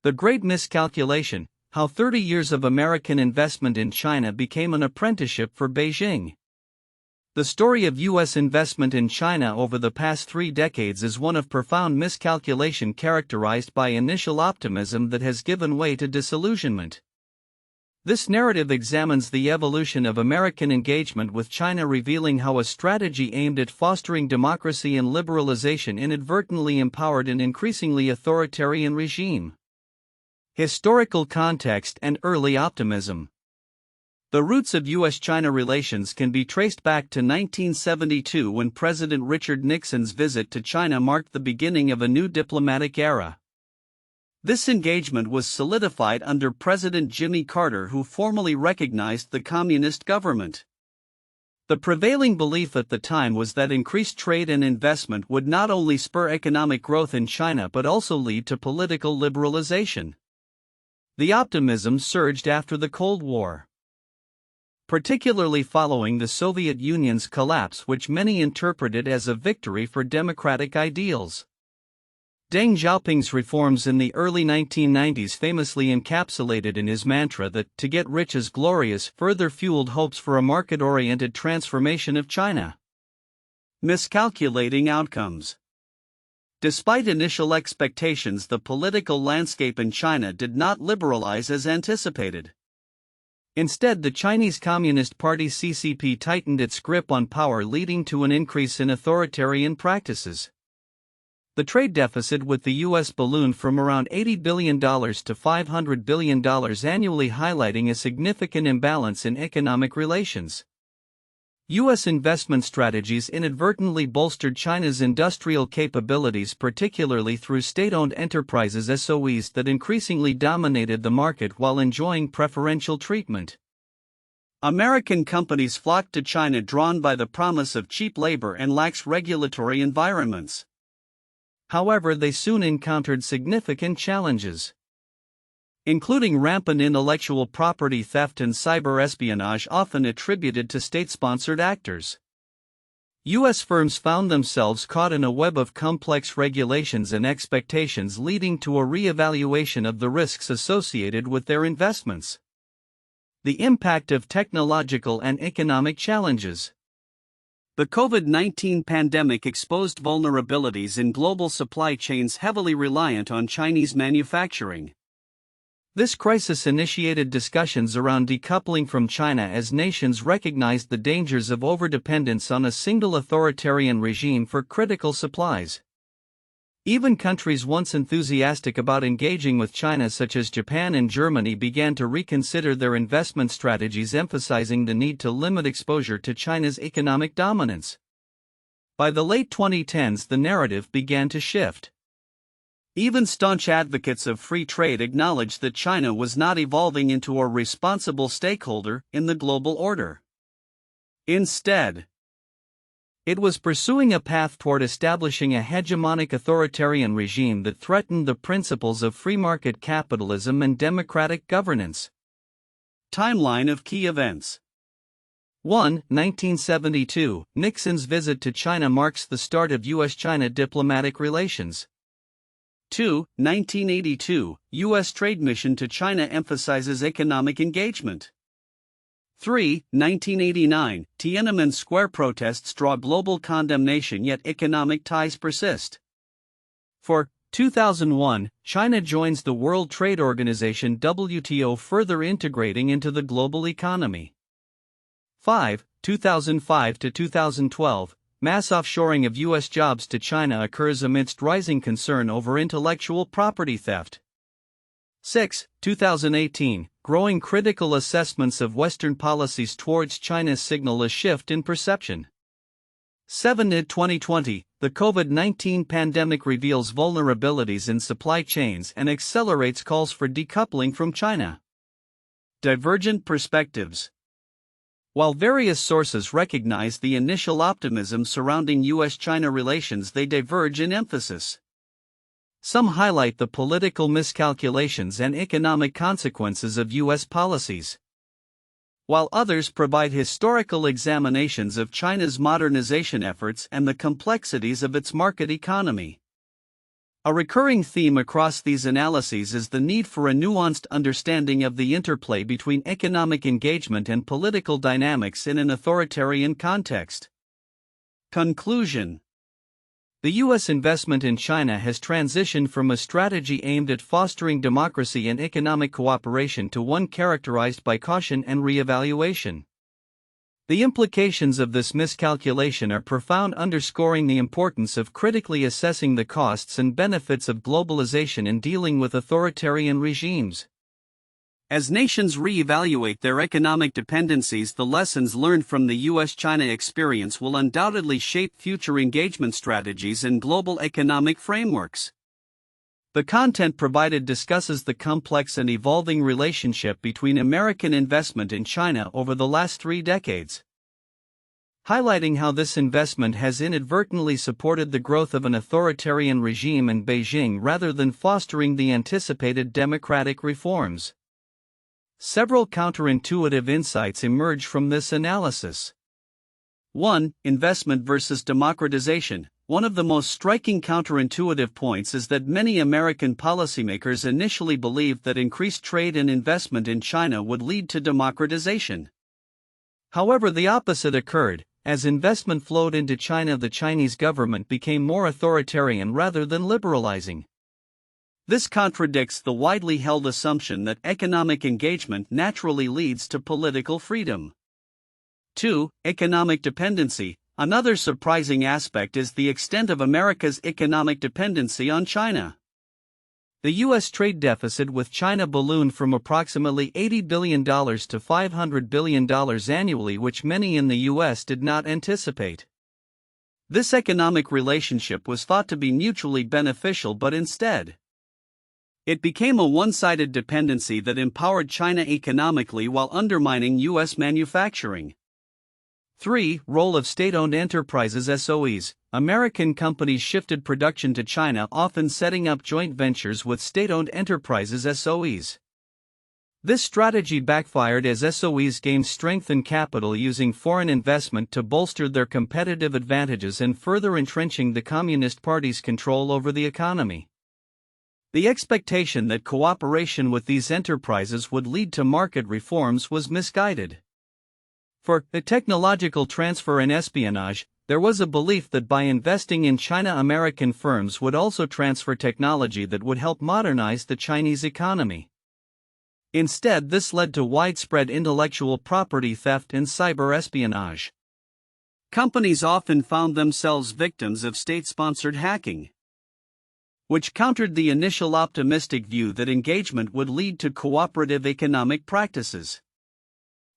The Great Miscalculation: How 30 Years of American Investment in China Became an Apprenticeship for Beijing. The story of U.S. investment in China over the past 3 decades is one of profound miscalculation characterized by initial optimism that has given way to disillusionment. This narrative examines the evolution of American engagement with China, revealing how a strategy aimed at fostering democracy and liberalization inadvertently empowered an increasingly authoritarian regime. Historical context and early optimism. The roots of U.S.-China relations can be traced back to 1972, when President Richard Nixon's visit to China marked the beginning of a new diplomatic era. This engagement was solidified under President Jimmy Carter, who formally recognized the communist government. The prevailing belief at the time was that increased trade and investment would not only spur economic growth in China but also lead to political liberalization. The optimism surged after the Cold War, particularly following the Soviet Union's collapse, which many interpreted as a victory for democratic ideals. Deng Xiaoping's reforms in the early 1990s, famously encapsulated in his mantra that "to get rich is glorious," further fueled hopes for a market-oriented transformation of China. Miscalculating outcomes. Despite initial expectations, the political landscape in China did not liberalize as anticipated. Instead, the Chinese Communist Party (CCP) tightened its grip on power, leading to an increase in authoritarian practices. The trade deficit with the U.S. ballooned from around $80 billion to $500 billion annually, highlighting a significant imbalance in economic relations. U.S. investment strategies inadvertently bolstered China's industrial capabilities, particularly through state-owned enterprises (SOEs) that increasingly dominated the market while enjoying preferential treatment. American companies flocked to China, drawn by the promise of cheap labor and lax regulatory environments. However, they soon encountered significant challenges, including rampant intellectual property theft and cyber espionage, often attributed to state-sponsored actors. U.S. firms found themselves caught in a web of complex regulations and expectations, leading to a reevaluation of the risks associated with their investments. The impact of technological and economic challenges. The COVID-19 pandemic exposed vulnerabilities in global supply chains heavily reliant on Chinese manufacturing. This crisis initiated discussions around decoupling from China as nations recognized the dangers of overdependence on a single authoritarian regime for critical supplies. Even countries once enthusiastic about engaging with China, such as Japan and Germany, began to reconsider their investment strategies, emphasizing the need to limit exposure to China's economic dominance. By the late 2010s, the narrative began to shift. Even staunch advocates of free trade acknowledged that China was not evolving into a responsible stakeholder in the global order. Instead, it was pursuing a path toward establishing a hegemonic authoritarian regime that threatened the principles of free market capitalism and democratic governance. Timeline of key events. 1. 1972, Nixon's visit to China marks the start of U.S.-China diplomatic relations. 2. 1982, U.S. trade mission to China emphasizes economic engagement. 3. 1989, Tiananmen Square protests draw global condemnation, yet economic ties persist. 4. 2001, China joins the World Trade Organization (WTO), further integrating into the global economy. 5. 2005 to 2012, mass offshoring of U.S. jobs to China occurs amidst rising concern over intellectual property theft. 6. 2018, growing critical assessments of Western policies towards China signal a shift in perception. 7. Mid-2020, the COVID-19 pandemic reveals vulnerabilities in supply chains and accelerates calls for decoupling from China. Divergent perspectives. While various sources recognize the initial optimism surrounding U.S.-China relations, they diverge in emphasis. Some highlight the political miscalculations and economic consequences of U.S. policies, while others provide historical examinations of China's modernization efforts and the complexities of its market economy. A recurring theme across these analyses is the need for a nuanced understanding of the interplay between economic engagement and political dynamics in an authoritarian context. Conclusion: the U.S. investment in China has transitioned from a strategy aimed at fostering democracy and economic cooperation to one characterized by caution and reevaluation. The implications of this miscalculation are profound, underscoring the importance of critically assessing the costs and benefits of globalization in dealing with authoritarian regimes. As nations reevaluate their economic dependencies, the lessons learned from the U.S. China experience will undoubtedly shape future engagement strategies and global economic frameworks. The content provided discusses the complex and evolving relationship between American investment in China over the last 3 decades, highlighting how this investment has inadvertently supported the growth of an authoritarian regime in Beijing rather than fostering the anticipated democratic reforms. Several counterintuitive insights emerge from this analysis. 1. Investment versus democratization. One of the most striking counterintuitive points is that many American policymakers initially believed that increased trade and investment in China would lead to democratization. However, the opposite occurred. As investment flowed into China, the Chinese government became more authoritarian rather than liberalizing. This contradicts the widely held assumption that economic engagement naturally leads to political freedom. 2. Economic dependency. Another surprising aspect is the extent of America's economic dependency on China. The U.S. trade deficit with China ballooned from approximately $80 billion to $500 billion annually, which many in the U.S. did not anticipate. This economic relationship was thought to be mutually beneficial, but instead, it became a one-sided dependency that empowered China economically while undermining U.S. manufacturing. 3. Role of state-owned enterprises (SOEs). American companies shifted production to China, often setting up joint ventures with state-owned enterprises (SOEs). This strategy backfired as SOEs gained strength and capital using foreign investment to bolster their competitive advantages and further entrenching the Communist Party's control over the economy. The expectation that cooperation with these enterprises would lead to market reforms was misguided. For the technological transfer and espionage, there was a belief that by investing in China, American firms would also transfer technology that would help modernize the Chinese economy. Instead, this led to widespread intellectual property theft and cyber espionage. Companies often found themselves victims of state-sponsored hacking, which countered the initial optimistic view that engagement would lead to cooperative economic practices.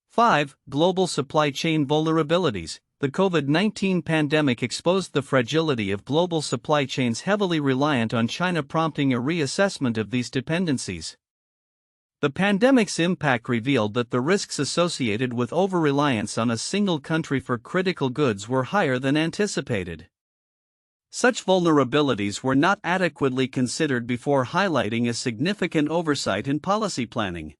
5. Global supply chain vulnerabilities. The COVID-19 pandemic exposed the fragility of global supply chains heavily reliant on China, prompting a reassessment of these dependencies. The pandemic's impact revealed that the risks associated with over-reliance on a single country for critical goods were higher than anticipated. Such vulnerabilities were not adequately considered before, highlighting a significant oversight in policy planning.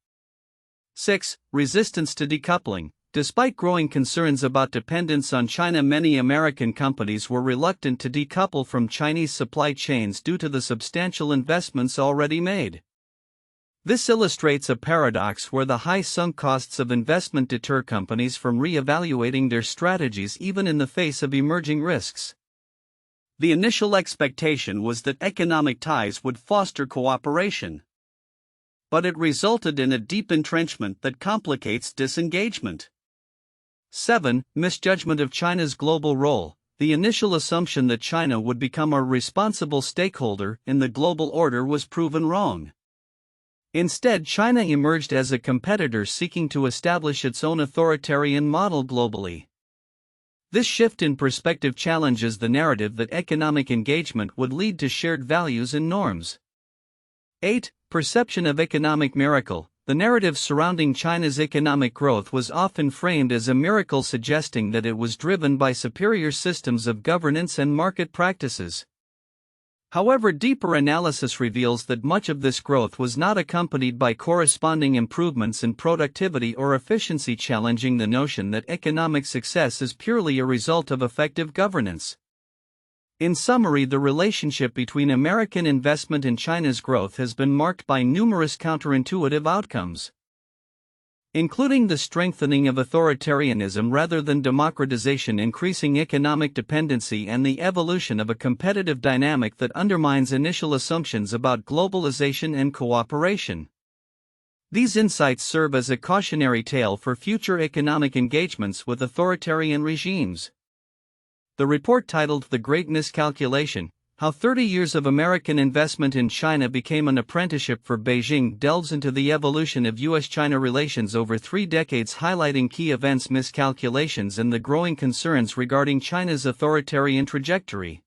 6. Resistance to decoupling. Despite growing concerns about dependence on China, many American companies were reluctant to decouple from Chinese supply chains due to the substantial investments already made. This illustrates a paradox where the high sunk costs of investment deter companies from reevaluating their strategies even in the face of emerging risks. The initial expectation was that economic ties would foster cooperation, but it resulted in a deep entrenchment that complicates disengagement. 7. Misjudgment of China's global role. The initial assumption that China would become a responsible stakeholder in the global order was proven wrong. Instead, China emerged as a competitor seeking to establish its own authoritarian model globally. This shift in perspective challenges the narrative that economic engagement would lead to shared values and norms. 8. Perception of economic miracle. The narrative surrounding China's economic growth was often framed as a miracle, suggesting that it was driven by superior systems of governance and market practices. However, deeper analysis reveals that much of this growth was not accompanied by corresponding improvements in productivity or efficiency, challenging the notion that economic success is purely a result of effective governance. In summary, the relationship between American investment and China's growth has been marked by numerous counterintuitive outcomes, including the strengthening of authoritarianism rather than democratization, increasing economic dependency, and the evolution of a competitive dynamic that undermines initial assumptions about globalization and cooperation. These insights serve as a cautionary tale for future economic engagements with authoritarian regimes. The report, titled The Great Miscalculation: How 30 Years of American Investment in China Became an Apprenticeship for Beijing, delves into the evolution of U.S. China relations over 3 decades, highlighting key events, miscalculations, and the growing concerns regarding China's authoritarian trajectory.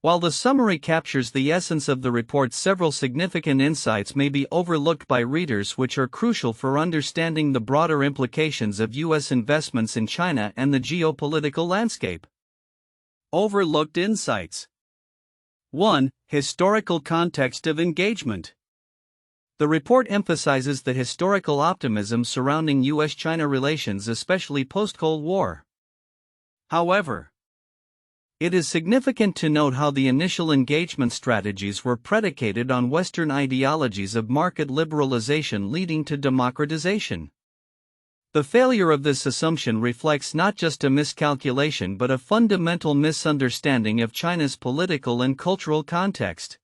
While the summary captures the essence of the report, several significant insights may be overlooked by readers which are crucial for understanding the broader implications of U.S. investments in China and the geopolitical landscape. Overlooked insights. 1. Historical context of engagement. The report emphasizes the historical optimism surrounding U.S. China relations, especially post-Cold War. However, it is significant to note how the initial engagement strategies were predicated on Western ideologies of market liberalization leading to democratization. The failure of this assumption reflects not just a miscalculation but a fundamental misunderstanding of China's political and cultural context.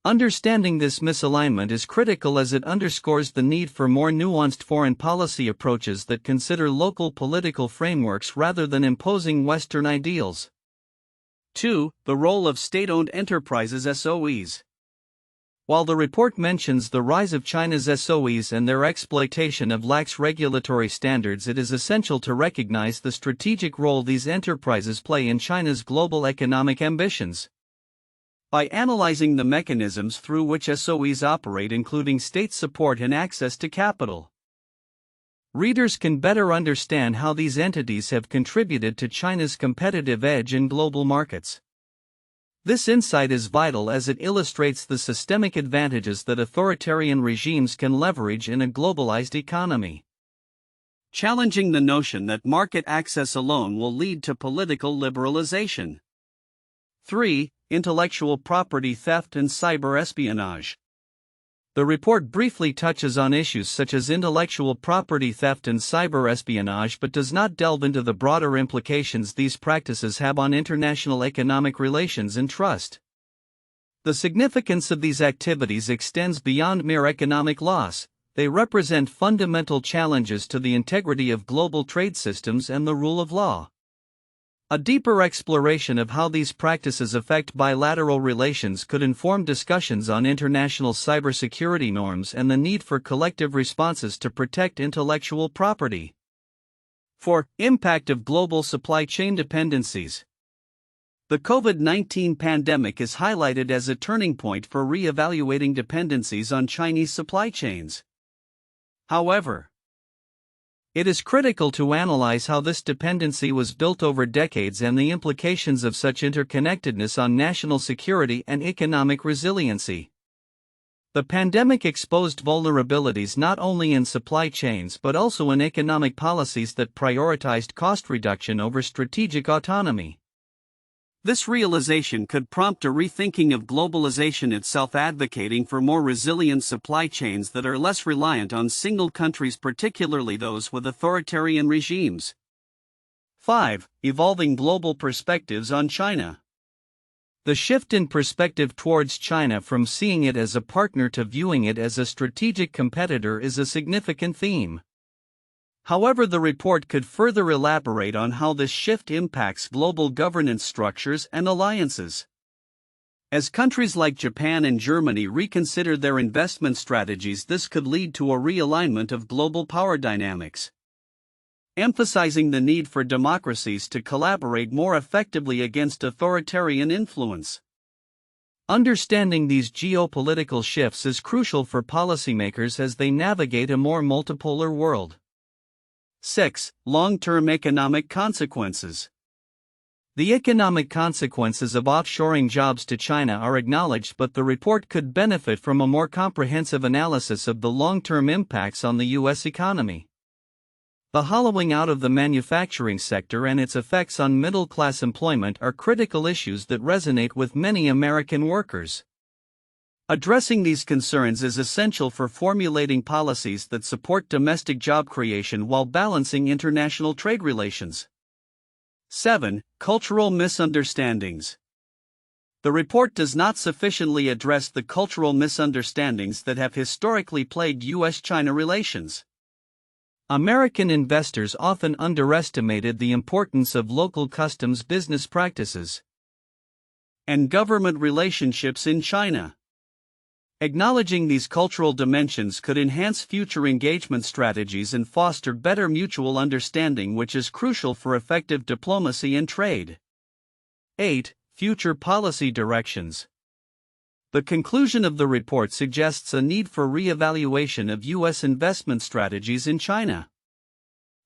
Understanding this misalignment is critical as it underscores the need for more nuanced foreign policy approaches that consider local political frameworks rather than imposing Western ideals. 2. The role of state-owned enterprises (SOEs). While the report mentions the rise of China's SOEs and their exploitation of lax regulatory standards, it is essential to recognize the strategic role these enterprises play in China's global economic ambitions. By analyzing the mechanisms through which SOEs operate, including state support and access to capital, readers can better understand how these entities have contributed to China's competitive edge in global markets. This insight is vital as it illustrates the systemic advantages that authoritarian regimes can leverage in a globalized economy, challenging the notion that market access alone will lead to political liberalization. 3. Intellectual property theft and cyber espionage. The report briefly touches on issues such as intellectual property theft and cyber espionage but does not delve into the broader implications these practices have on international economic relations and trust. The significance of these activities extends beyond mere economic loss. They represent fundamental challenges to the integrity of global trade systems and the rule of law. A deeper exploration of how these practices affect bilateral relations could inform discussions on international cybersecurity norms and the need for collective responses to protect intellectual property. 4. Impact of global supply chain dependencies. The COVID-19 pandemic is highlighted as a turning point for reevaluating dependencies on Chinese supply chains. However, it is critical to analyze how this dependency was built over decades and the implications of such interconnectedness on national security and economic resiliency. The pandemic exposed vulnerabilities not only in supply chains but also in economic policies that prioritized cost reduction over strategic autonomy. This realization could prompt a rethinking of globalization itself, advocating for more resilient supply chains that are less reliant on single countries, particularly those with authoritarian regimes. 5. Evolving global perspectives on China. The shift in perspective towards China from seeing it as a partner to viewing it as a strategic competitor is a significant theme. However, the report could further elaborate on how this shift impacts global governance structures and alliances. As countries like Japan and Germany reconsider their investment strategies, this could lead to a realignment of global power dynamics, emphasizing the need for democracies to collaborate more effectively against authoritarian influence. Understanding these geopolitical shifts is crucial for policymakers as they navigate a more multipolar world. 6. Long-term economic consequences. The economic consequences of offshoring jobs to China are acknowledged, but the report could benefit from a more comprehensive analysis of the long-term impacts on the U.S. economy. The hollowing out of the manufacturing sector and its effects on middle-class employment are critical issues that resonate with many American workers. Addressing these concerns is essential for formulating policies that support domestic job creation while balancing international trade relations. 7. Cultural misunderstandings. The report does not sufficiently address the cultural misunderstandings that have historically plagued U.S.-China relations. American investors often underestimated the importance of local customs, business practices, and government relationships in China. Acknowledging these cultural dimensions could enhance future engagement strategies and foster better mutual understanding, which is crucial for effective diplomacy and trade. 8. Future policy directions. The conclusion of the report suggests a need for reevaluation of U.S. investment strategies in China.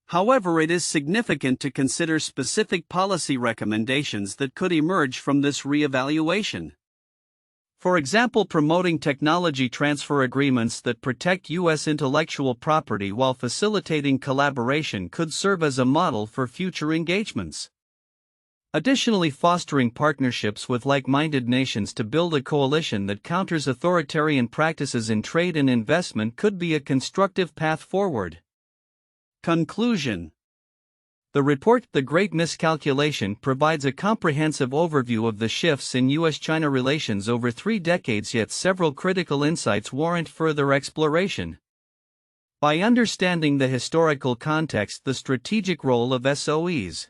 However, it is significant to consider specific policy recommendations that could emerge from this reevaluation. For example, promoting technology transfer agreements that protect U.S. intellectual property while facilitating collaboration could serve as a model for future engagements. Additionally, fostering partnerships with like-minded nations to build a coalition that counters authoritarian practices in trade and investment could be a constructive path forward. Conclusion. The report, The Great Miscalculation, provides a comprehensive overview of the shifts in U.S.-China relations over 3 decades, yet several critical insights warrant further exploration. By understanding the historical context, the strategic role of SOEs,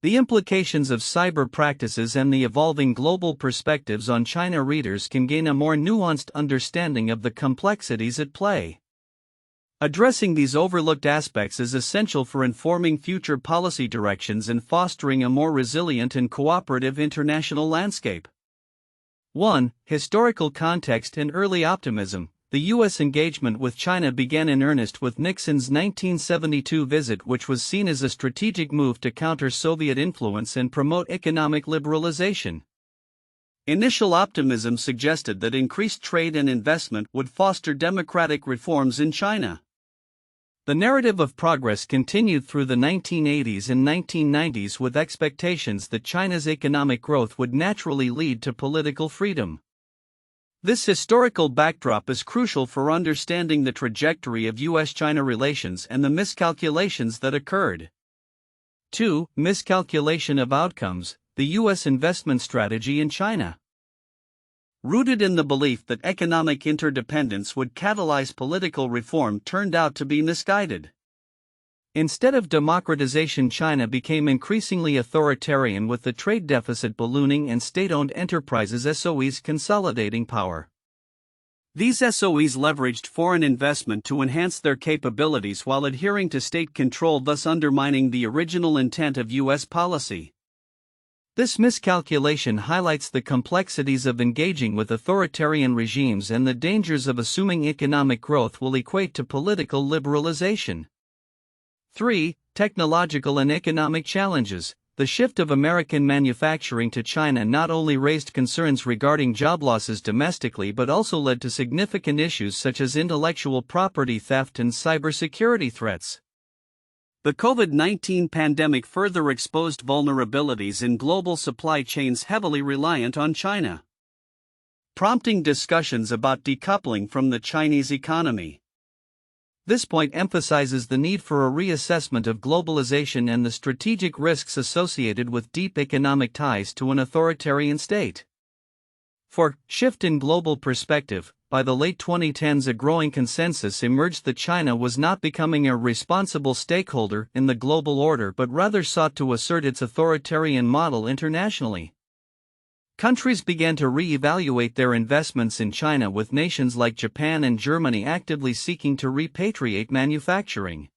the implications of cyber practices, and the evolving global perspectives on China, readers can gain a more nuanced understanding of the complexities at play. Addressing these overlooked aspects is essential for informing future policy directions and fostering a more resilient and cooperative international landscape. 1. Historical context and early optimism. The U.S. engagement with China began in earnest with Nixon's 1972 visit, which was seen as a strategic move to counter Soviet influence and promote economic liberalization. Initial optimism suggested that increased trade and investment would foster democratic reforms in China. The narrative of progress continued through the 1980s and 1990s, with expectations that China's economic growth would naturally lead to political freedom. This historical backdrop is crucial for understanding the trajectory of U.S.-China relations and the miscalculations that occurred. 2. Miscalculation of outcomes. The U.S. investment strategy in China, rooted in the belief that economic interdependence would catalyze political reform, turned out to be misguided. Instead of democratization, China became increasingly authoritarian, with the trade deficit ballooning and state-owned enterprises SOEs consolidating power. These SOEs leveraged foreign investment to enhance their capabilities while adhering to state control, thus undermining the original intent of U.S. policy. This miscalculation highlights the complexities of engaging with authoritarian regimes and the dangers of assuming economic growth will equate to political liberalization. 3. Technological and economic challenges. The shift of American manufacturing to China not only raised concerns regarding job losses domestically but also led to significant issues such as intellectual property theft and cybersecurity threats. The COVID-19 pandemic further exposed vulnerabilities in global supply chains heavily reliant on China, prompting discussions about decoupling from the Chinese economy. This point emphasizes the need for a reassessment of globalization and the strategic risks associated with deep economic ties to an authoritarian state. 4. Shift in global perspective. By the late 2010s, a growing consensus emerged that China was not becoming a responsible stakeholder in the global order but rather sought to assert its authoritarian model internationally. Countries began to re-evaluate their investments in China, with nations like Japan and Germany actively seeking to repatriate manufacturing.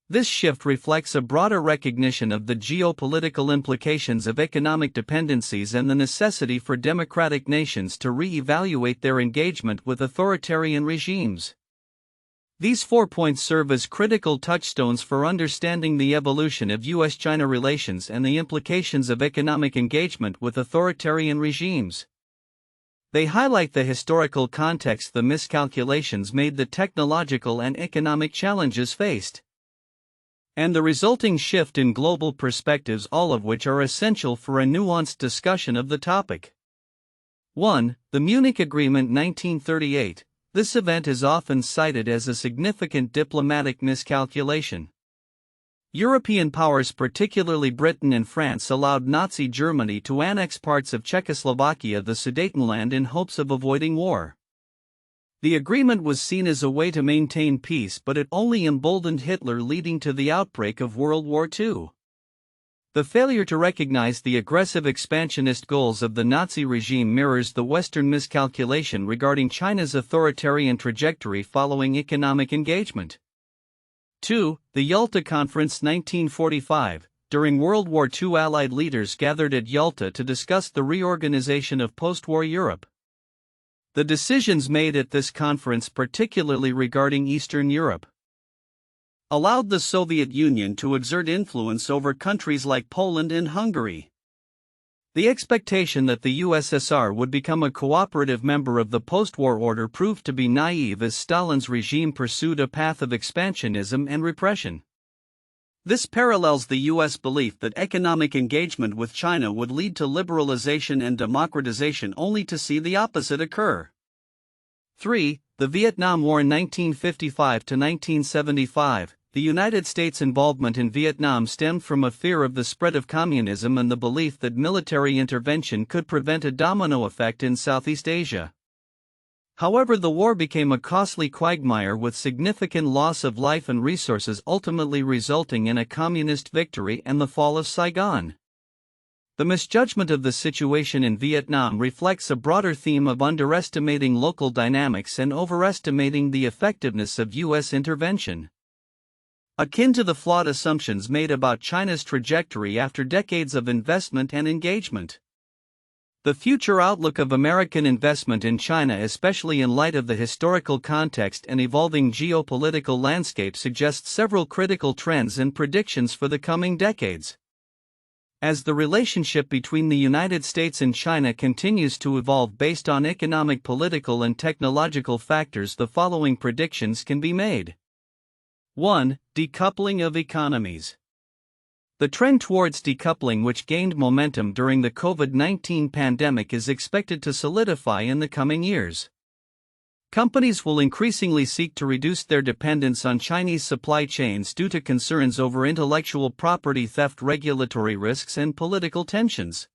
This shift reflects a broader recognition of the geopolitical implications of economic dependencies and the necessity for democratic nations to re-evaluate their engagement with authoritarian regimes. These 4 points serve as critical touchstones for understanding the evolution of U.S.-China relations and the implications of economic engagement with authoritarian regimes. They highlight the historical context, the miscalculations made, the technological and economic challenges faced, and the resulting shift in global perspectives, all of which are essential for a nuanced discussion of the topic. 1. The Munich Agreement 1938. This event is often cited as a significant diplomatic miscalculation. European powers, particularly Britain and France, allowed Nazi Germany to annex parts of Czechoslovakia, the Sudetenland, in hopes of avoiding war. The agreement was seen as a way to maintain peace, but it only emboldened Hitler, leading to the outbreak of World War II. The failure to recognize the aggressive expansionist goals of the Nazi regime mirrors the Western miscalculation regarding China's authoritarian trajectory following economic engagement. 2. The Yalta Conference 1945. During World War II, Allied leaders gathered at Yalta to discuss the reorganization of post-war Europe. The decisions made at this conference, particularly regarding Eastern Europe, allowed the Soviet Union to exert influence over countries like Poland and Hungary. The expectation that the USSR would become a cooperative member of the post-war order proved to be naive, as Stalin's regime pursued a path of expansionism and repression. This parallels the U.S. belief that economic engagement with China would lead to liberalization and democratization, only to see the opposite occur. 3. The Vietnam War 1955 to 1975. The United States' involvement in Vietnam stemmed from a fear of the spread of communism and the belief that military intervention could prevent a domino effect in Southeast Asia. However, the war became a costly quagmire with significant loss of life and resources, ultimately resulting in a communist victory and the fall of Saigon. The misjudgment of the situation in Vietnam reflects a broader theme of underestimating local dynamics and overestimating the effectiveness of U.S. intervention, akin to the flawed assumptions made about China's trajectory after decades of investment and engagement. The future outlook of American investment in China, especially in light of the historical context and evolving geopolitical landscape, suggests several critical trends and predictions for the coming decades. As the relationship between the United States and China continues to evolve based on economic, political, and technological factors, the following predictions can be made. 1. Decoupling of economies. The trend towards decoupling, which gained momentum during the COVID-19 pandemic, is expected to solidify in the coming years. Companies will increasingly seek to reduce their dependence on Chinese supply chains due to concerns over intellectual property theft, regulatory risks, and political tensions.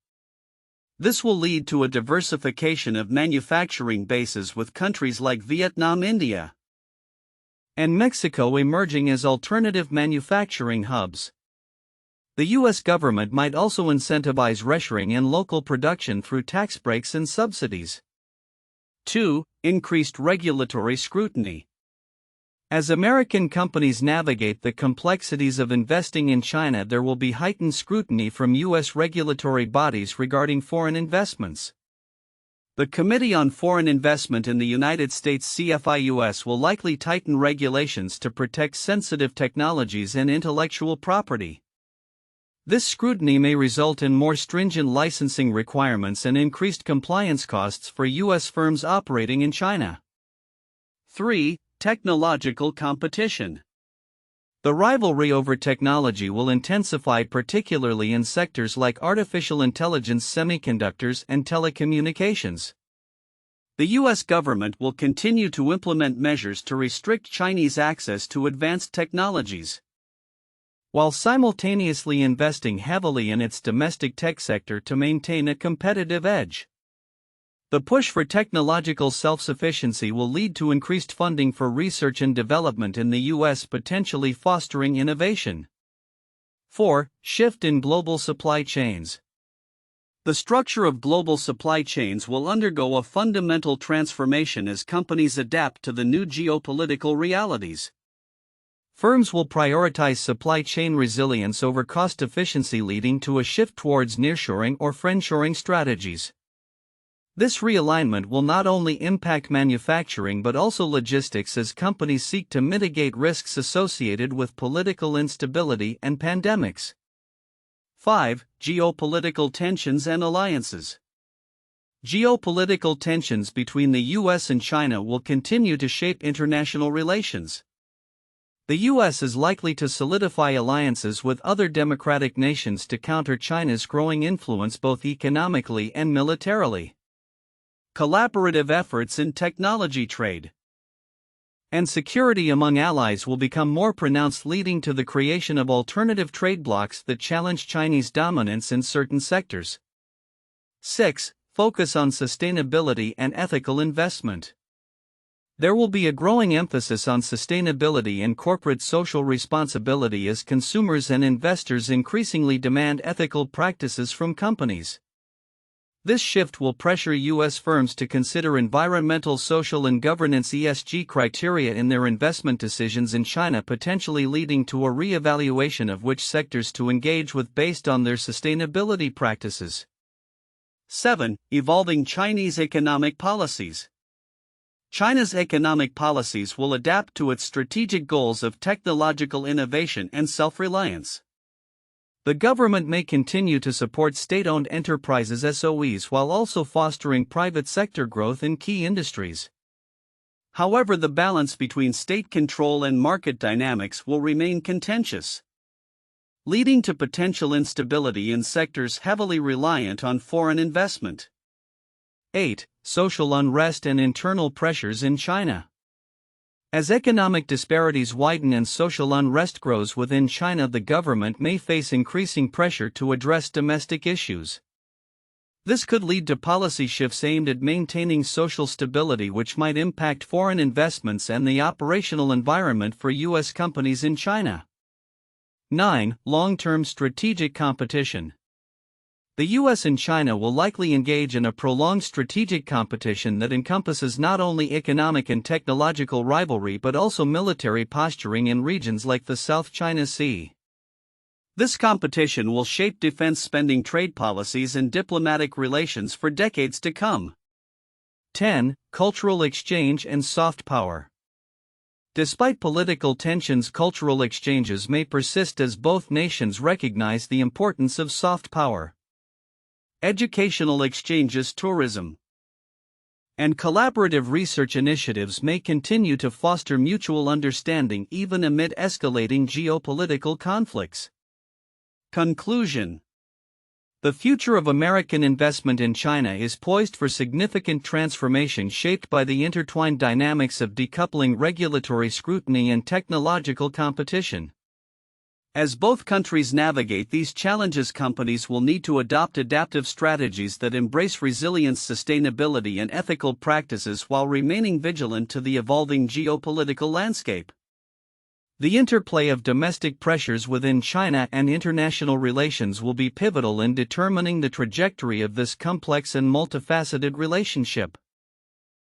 This will lead to a diversification of manufacturing bases, with countries like Vietnam, India, and Mexico emerging as alternative manufacturing hubs. The U.S. government might also incentivize reshoring and local production through tax breaks and subsidies. 2. Increased regulatory scrutiny. As American companies navigate the complexities of investing in China, there will be heightened scrutiny from U.S. regulatory bodies regarding foreign investments. The Committee on Foreign Investment in the United States (CFI-US) will likely tighten regulations to protect sensitive technologies and intellectual property. This scrutiny may result in more stringent licensing requirements and increased compliance costs for U.S. firms operating in China. 3. Technological competition. The rivalry over technology will intensify, particularly in sectors like artificial intelligence, semiconductors, and telecommunications. The U.S. government will continue to implement measures to restrict Chinese access to advanced technologies, while simultaneously investing heavily in its domestic tech sector to maintain a competitive edge. The push for technological self-sufficiency will lead to increased funding for research and development in the U.S., potentially fostering innovation. 4. Shift in global supply chains. The structure of global supply chains will undergo a fundamental transformation as companies adapt to the new geopolitical realities. Firms will prioritize supply chain resilience over cost efficiency, leading to a shift towards nearshoring or friendshoring strategies. This realignment will not only impact manufacturing but also logistics, as companies seek to mitigate risks associated with political instability and pandemics. 5. Geopolitical tensions and alliances. Geopolitical tensions between the U.S. and China will continue to shape international relations. The U.S. is likely to solidify alliances with other democratic nations to counter China's growing influence both economically and militarily. Collaborative efforts in technology trade and security among allies will become more pronounced, leading to the creation of alternative trade blocs that challenge Chinese dominance in certain sectors. 6. Focus on sustainability and ethical investment. There will be a growing emphasis on sustainability and corporate social responsibility as consumers and investors increasingly demand ethical practices from companies. This shift will pressure U.S. firms to consider environmental, social, and governance (ESG) criteria in their investment decisions in China, potentially leading to a reevaluation of which sectors to engage with based on their sustainability practices. 7. Evolving Chinese economic policies. China's economic policies will adapt to its strategic goals of technological innovation and self-reliance. The government may continue to support state-owned enterprises (SOEs) while also fostering private sector growth in key industries. However, the balance between state control and market dynamics will remain contentious, leading to potential instability in sectors heavily reliant on foreign investment. 8. Social unrest and internal pressures in China. As economic disparities widen and social unrest grows within China, the government may face increasing pressure to address domestic issues. This could lead to policy shifts aimed at maintaining social stability, which might impact foreign investments and the operational environment for U.S. companies in China. 9. Long-term strategic competition. The U.S. and China will likely engage in a prolonged strategic competition that encompasses not only economic and technological rivalry but also military posturing in regions like the South China Sea. This competition will shape defense spending, trade policies, and diplomatic relations for decades to come. 10. Cultural exchange and soft power. Despite political tensions, cultural exchanges may persist as both nations recognize the importance of soft power. Educational exchanges, tourism, and collaborative research initiatives may continue to foster mutual understanding even amid escalating geopolitical conflicts. Conclusion. The future of American investment in China is poised for significant transformation, shaped by the intertwined dynamics of decoupling, regulatory scrutiny, and technological competition. As both countries navigate these challenges, companies will need to adopt adaptive strategies that embrace resilience, sustainability, and ethical practices while remaining vigilant to the evolving geopolitical landscape. The interplay of domestic pressures within China and international relations will be pivotal in determining the trajectory of this complex and multifaceted relationship.